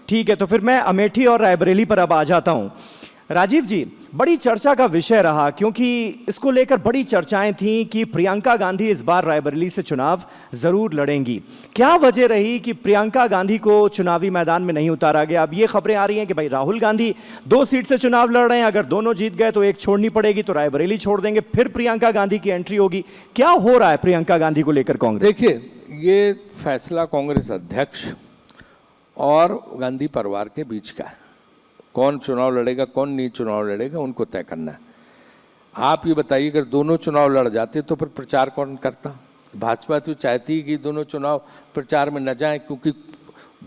ठीक है, तो फिर मैं अमेठी और रायबरेली पर अब आ जाता हूं। राजीव जी, बड़ी चर्चा का विषय रहा, क्योंकि इसको लेकर बड़ी चर्चाएं थीं कि प्रियंका गांधी इस बार रायबरेली से चुनाव जरूर लड़ेंगी। क्या वजह रही कि प्रियंका गांधी को चुनावी मैदान में नहीं उतारा गया? अब ये खबरें आ रही हैं कि भाई राहुल गांधी 2 सीट से चुनाव लड़ रहे हैं, अगर दोनों जीत गए तो एक छोड़नी पड़ेगी, तो रायबरेली छोड़ देंगे, फिर प्रियंका गांधी की एंट्री होगी। क्या हो रहा है प्रियंका गांधी को लेकर कांग्रेस? देखिए, ये फैसला कांग्रेस अध्यक्ष और गांधी परिवार के बीच का है। कौन चुनाव लड़ेगा, कौन नहीं चुनाव लड़ेगा, उनको तय करना है। आप ये बताइए, अगर दोनों चुनाव लड़ जाते तो फिर प्रचार कौन करता? भाजपा तो चाहती है कि दोनों चुनाव प्रचार में न जाएं, क्योंकि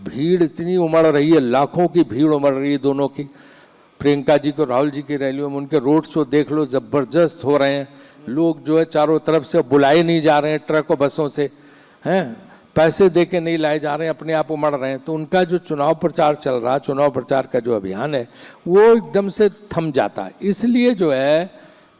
भीड़ इतनी उमड़ रही है, लाखों की भीड़ उमड़ रही है दोनों की। प्रियंका जी को राहुल जी की रैलियों में उनके रोड शो देख लो, ज़बरदस्त हो रहे हैं। लोग जो है चारों तरफ से बुलाए नहीं जा रहे हैं, ट्रक और बसों से हैं, पैसे दे के नहीं लाए जा रहे हैं, अपने आप उमड़ रहे हैं। तो उनका जो चुनाव प्रचार चल रहा है, चुनाव प्रचार का जो अभियान है, वो एकदम से थम जाता है। इसलिए जो है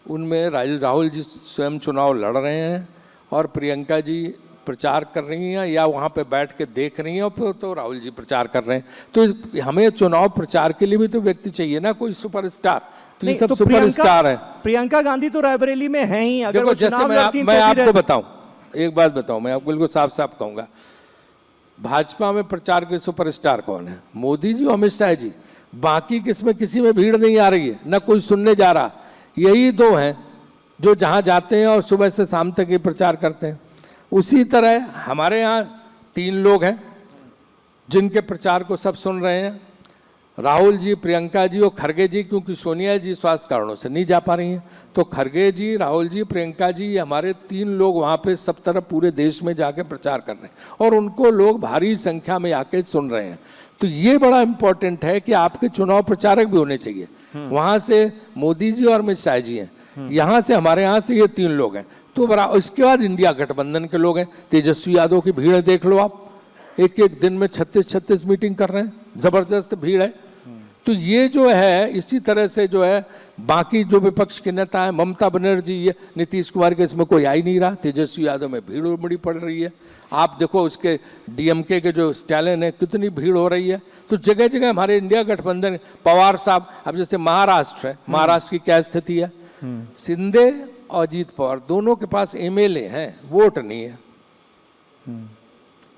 उनमें राहुल जी स्वयं चुनाव लड़ रहे हैं और प्रियंका जी प्रचार कर रही हैं, या वहाँ पे बैठ के देख रही हैं, और फिर तो राहुल जी प्रचार कर रहे हैं। तो हमें चुनाव प्रचार के लिए भी तो व्यक्ति चाहिए ना, कोई सुपरस्टार। तो ये सब सुपरस्टार है। प्रियंका गांधी तो रायबरेली में है ही। अगर वो जैसे मैं आपको बताऊं, एक बात बताऊं, मैं आपको बिल्कुल साफ साफ कहूंगा, भाजपा में प्रचार के सुपरस्टार कौन है? मोदी जी और अमित शाह जी। बाकी किसमें किसी में भीड़ नहीं आ रही है, ना कोई सुनने जा रहा। यही 2 हैं जो जहां जाते हैं और सुबह से शाम तक ये प्रचार करते हैं। उसी तरह हमारे यहाँ 3 लोग हैं जिनके प्रचार को सब सुन रहे हैं, राहुल जी, प्रियंका जी और खरगे जी, क्योंकि सोनिया जी स्वास्थ्य कारणों से नहीं जा पा रही हैं। तो खरगे जी, राहुल जी, प्रियंका जी, हमारे 3 लोग वहाँ पे सब तरफ पूरे देश में जाके प्रचार कर रहे हैं, और उनको लोग भारी संख्या में आके सुन रहे हैं। तो ये बड़ा इम्पोर्टेंट है कि आपके चुनाव प्रचारक भी होने चाहिए। वहाँ से मोदी जी और अमित शाह जी हैं, यहाँ से हमारे यहाँ से ये 3 लोग हैं। तो बड़ा, इसके बाद इंडिया गठबंधन के लोग हैं। तेजस्वी यादव की भीड़ देख लो आप, एक दिन में 36 मीटिंग कर रहे हैं, जबरदस्त भीड़ है। तो ये जो है, इसी तरह से जो है बाकी जो विपक्ष के नेता हैं, ममता बनर्जी, ये नीतीश कुमार के इसमें कोई आ ही नहीं रहा। तेजस्वी यादव में भीड़ उमड़ी पड़ रही है। आप देखो उसके डीएमके के जो स्टैलिन है, कितनी भीड़ हो रही है। तो जगह जगह हमारे इंडिया गठबंधन, पवार साहब, अब जैसे महाराष्ट्र है, महाराष्ट्र की क्या स्थिति है? शिंदे और अजीत पवार दोनों के पास एमएलए हैं, वोट नहीं है।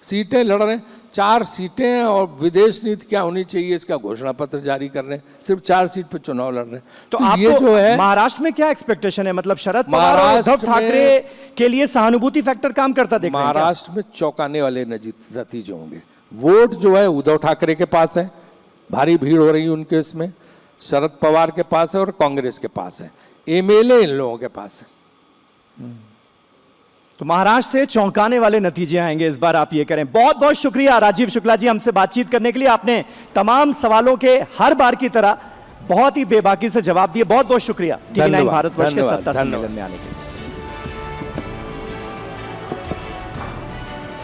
सीटें लड़ रहे हैं, 4 सीटें हैं, और विदेश नीति क्या होनी चाहिए इसका घोषणा पत्र जारी कर रहे हैं। सिर्फ 4 सीट पर चुनाव लड़ रहे हैं। तो ये जो है महाराष्ट्र में क्या एक्सपेक्टेशन है? मतलब शरद पवार और उद्धव ठाकरे के लिए सहानुभूति फैक्टर काम करता देख रहे हैं? महाराष्ट्र में चौंकाने वाले नतीजे होंगे। वोट जो है उद्धव ठाकरे के पास है, भारी भीड़ हो रही है उनके इसमें, शरद पवार के पास है और कांग्रेस के पास है, एमएलए इन लोगों के पास है। तो महाराष्ट्र से चौंकाने वाले नतीजे आएंगे इस बार, आप ये करें। बहुत बहुत शुक्रिया राजीव शुक्ला जी हमसे बातचीत करने के लिए। आपने तमाम सवालों के हर बार की तरह बहुत ही बेबाकी से जवाब दिए। बहुत बहुत शुक्रिया टीवी 9 भारतवर्ष के सत्ता सम्मेलन में आने के लिए।